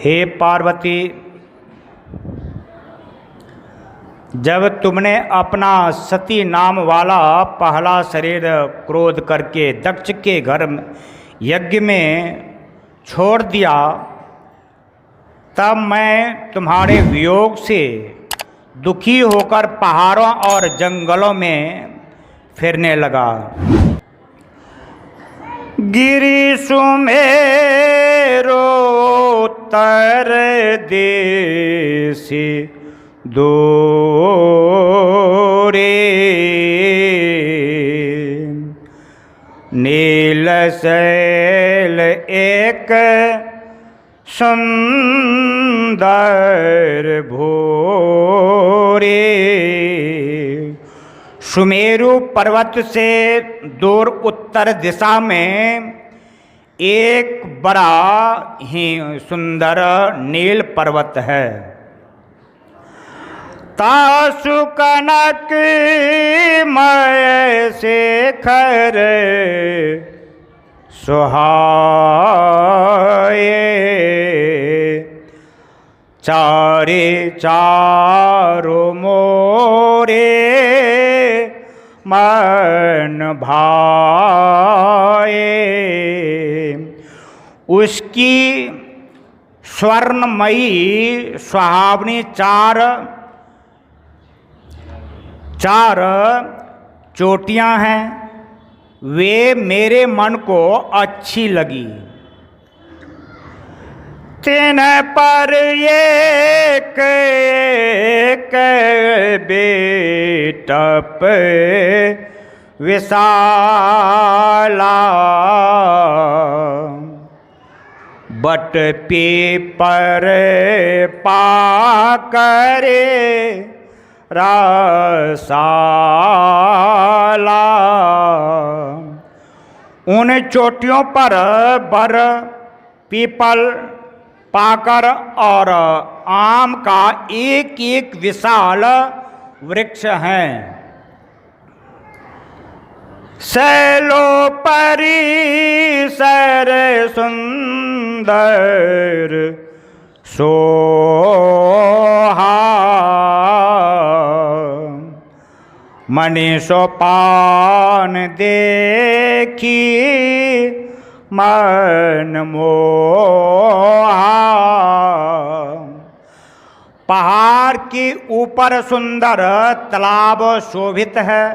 हे पार्वती, जब तुमने अपना सती नाम वाला पहला शरीर क्रोध करके दक्ष के घर यज्ञ में छोड़ दिया, तब मैं तुम्हारे वियोग से दुखी होकर पहाड़ों और जंगलों में फिरने लगा। गिरि सुमेरो उत्तर देसी दूरे, नील शैल एक सुंदर भोरे। सुमेरु पर्वत से दूर उत्तर दिशा में एक बड़ा ही सुंदर नील पर्वत है। तासु कनक मय शेखर सुहाए, चारे चारो मोरे मन भाए। उसकी स्वर्णमयी सुहावनी चार चोटियां हैं, वे मेरे मन को अच्छी लगी। तिन पर एक एक बेटप विशाला, बट पीपर पाकरे रसाला। उन चोटियों पर बर, पीपल, पाकर और आम का एक एक विशाल वृक्ष हैं। शैलोपरिसर सुंदर सोहा, मणि सोपान देखी मन मोहा। पहाड़ के ऊपर सुंदर तालाब शोभित है,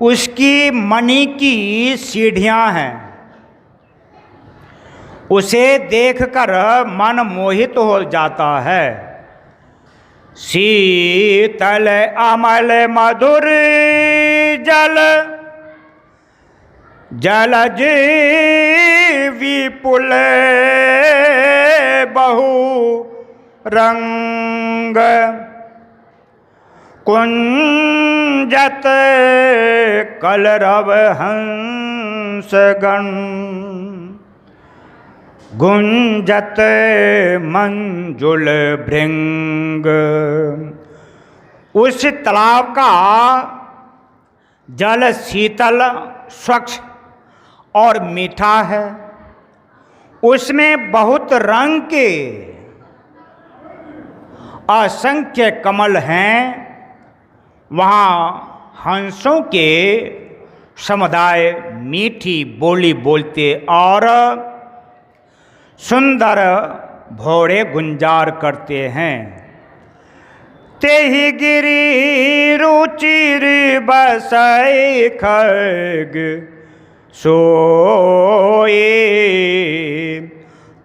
उसकी मणि की सीढ़ियां हैं। उसे देखकर मन मोहित हो जाता है। शीतल अमल मधुर जल, जलज विपुल बहु रंग, कुंजत कलरव हंसगण, गुंजत मंजुल भृंग। उस तालाब का जल शीतल, स्वच्छ और मीठा है। उसमें बहुत रंग के असंख्य कमल हैं। वहाँ हंसों के समुदाय मीठी बोली बोलते और सुंदर भौरे गुंजार करते हैं। तेहि गिरि रुचिर बसै खग सोए,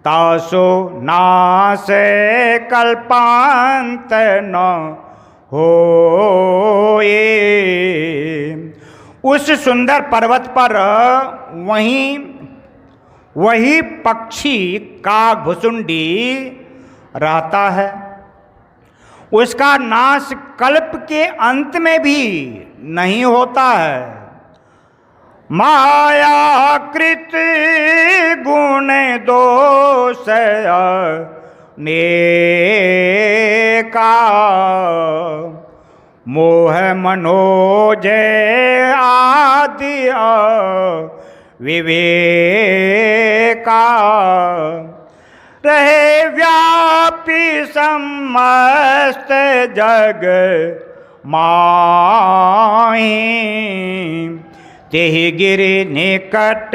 तासो नास कल्पांत न होए। उस सुंदर पर्वत पर वही पक्षी काकभुसुंडी रहता है। उसका नाश कल्प के अंत में भी नहीं होता है। मायाकृत गुण दोष नेका, मोह मनोज आदि विवेका। रहे व्यापी समस्त जग माही, तेहि गिरि निकट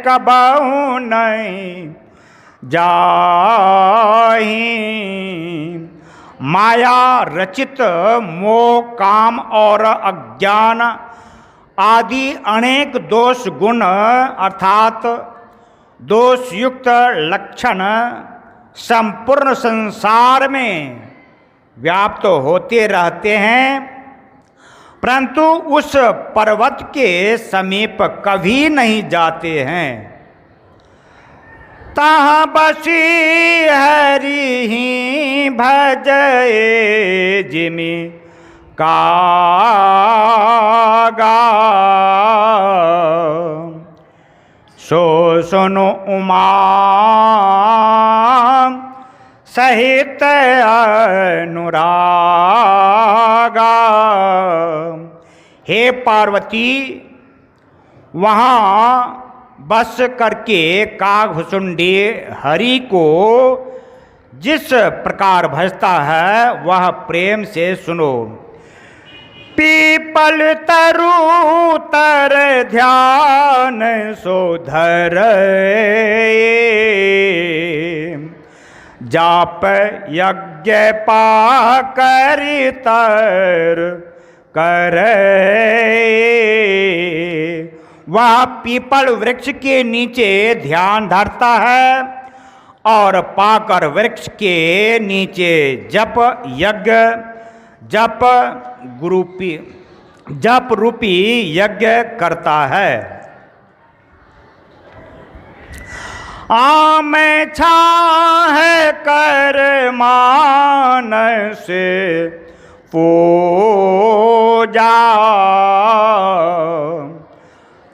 कबहु नहीं जाही। माया रचित मोह, काम और अज्ञान आदि अनेक दोष गुण अर्थात दोषयुक्त लक्षण संपूर्ण संसार में व्याप्त होते रहते हैं, परंतु उस पर्वत के समीप कभी नहीं जाते हैं। तहाँ बसी हरि ही भजए जिमि कागा, सो सुनो उमा सहित अनुरागा। हे पार्वती, वहाँ बस करके कागभुसुंडी हरि को जिस प्रकार भजता है वह प्रेम से सुनो। पीपल तरु तर ध्यान सोधर, जाप यज्ञ पाकर तर करे। वह पीपल वृक्ष के नीचे ध्यान धरता है और पाकर वृक्ष के नीचे जप यज्ञ जप रूपी यज्ञ करता है। आम छाह कर मानस पूजा,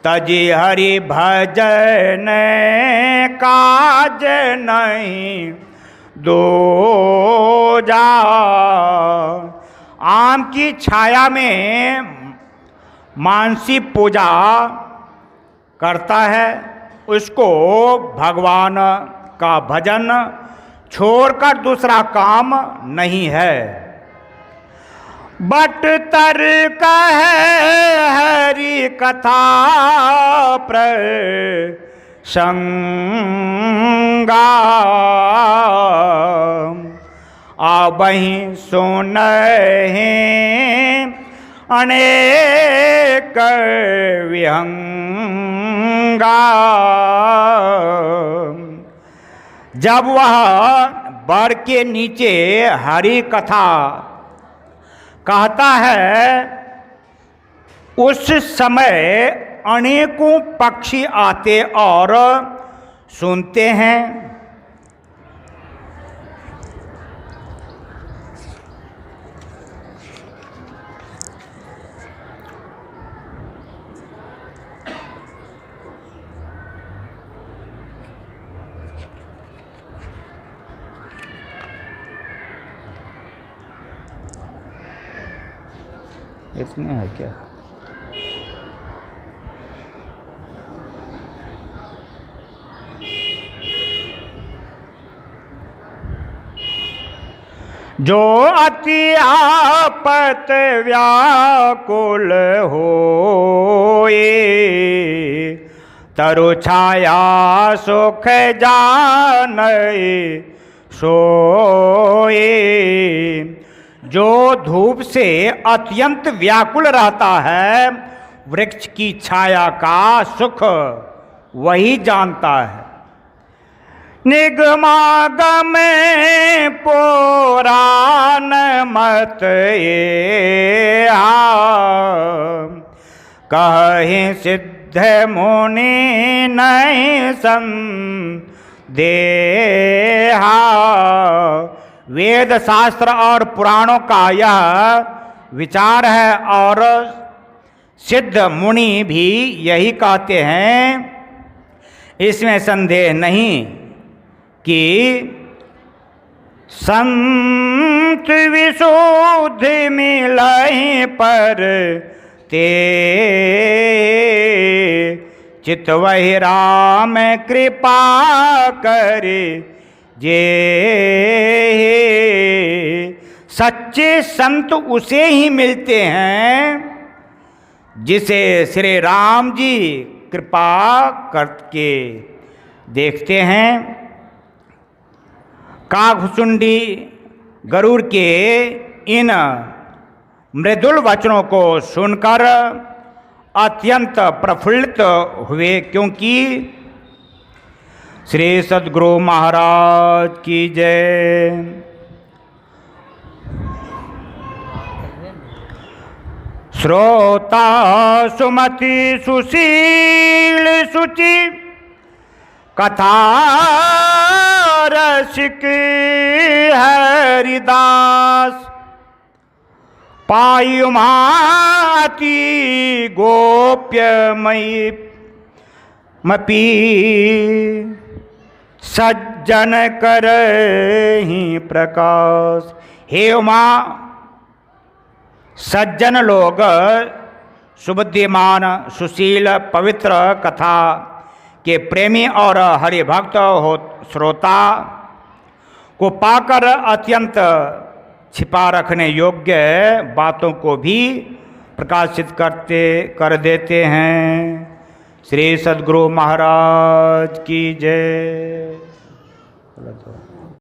तजी हरि भजन काज नहीं दूजा। आम की छाया में मानसी पूजा करता है, उसको भगवान का भजन छोड़कर दूसरा काम नहीं है। बट तर्क है हरि कथा प्रसंगा, आबहि सुनहि अनेक विहंगा। जब वह बर के नीचे हरि कथा कहता है, उस समय अनेकों पक्षी आते और सुनते हैं। इतने है क्या? जो अति आपत व्याकुल होए, तरु छाया सुख जानय सोए। जो धूप से अत्यंत व्याकुल रहता है, वृक्ष की छाया का सुख वही जानता है। निगमागम पुराण मत ये कहि सिद्ध मुनि नहीं संदेहा। वेद शास्त्र और पुराणों का यह विचार है और सिद्ध मुनि भी यही कहते हैं, इसमें संदेह नहीं कि संत विशुद्धि मिलहि पर ते चित वही राम कृपा करे जे सच्चे संत उसे ही मिलते हैं जिसे श्री राम जी कृपा करके देखते हैं। काकभुसुंडी गरुड़ के इन मृदुल वचनों को सुनकर अत्यंत प्रफुल्लित हुए, क्योंकि श्री सद्गुरु महाराज की जय। श्रोता सुमति सुशील सुचि कथा रसिक हरिदास, पायु माति गोप्यमयी मपी सज्जन करहि प्रकाश। हे उमा, सज्जन लोग, सुबुद्धिमान, सुशील, पवित्र कथा के प्रेमी और हरिभक्त हो श्रोता को पाकर अत्यंत छिपा रखने योग्य बातों को भी प्रकाशित कर देते हैं। श्री सद्गुरु महाराज की जय।